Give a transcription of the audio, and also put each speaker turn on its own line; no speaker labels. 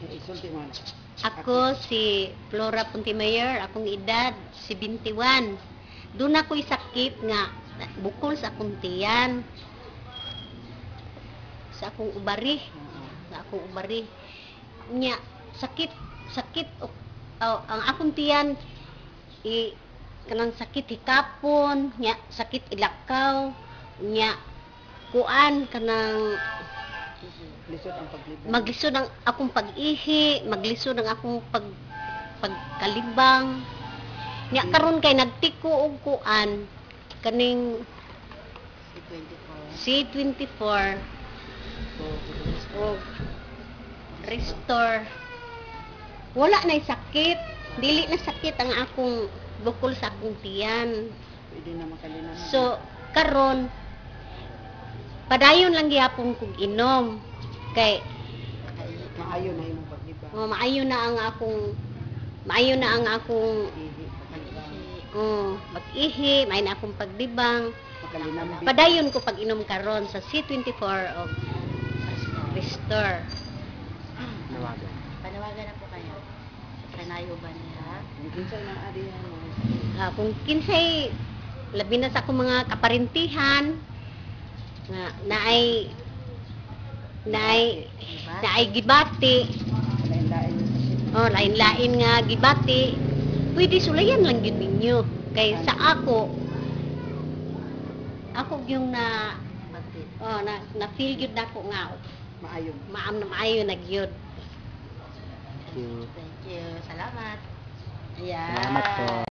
Isulti mo na.
Ako si Flora Puntimayor, akong edad 71. Doon ako'y sakit nga bukol sa akong tiyan. Sa akong ubari. Sa akong ubari. Nya sakit ang akong tiyan kanang sakit hikapon, nya sakit ilakaw, nya kuan kanang
Lisod ang paglibang.
maglisod ang akong pag-ihi, maglisod ang akong pagkalibang. Nya karon kay nagtiko og kuan kaning C24 og restore. Wala na sakit, dili na sakit ang akong bukol sa akong tiyan.
Pwede na makalinan.
So karon padayon lang gyapon kog inom kay
maayo na imong paglibang.
maayo na ang akong
Ihi, paglibang.
mag-ihi, may na akong pagdibang.
Makalinan.
Padayon ko pag inom karon sa C24 of Restore.
Panawagan na po kayo. Kanayo ba niya?
Kinsay na adihan mo.
Kung kinsay labi na sa akong mga kaparintihan nga naay gibati.
Lain-lain yung sakit.
Lain-lain nga gibati. Pwede sulayan lang yun ninyo. Kay sa ako yung na feel yun na ko nga
Maayo.
maam na maayo na gyud.
Thank you. Salamat.
Yeah.
Salamat po.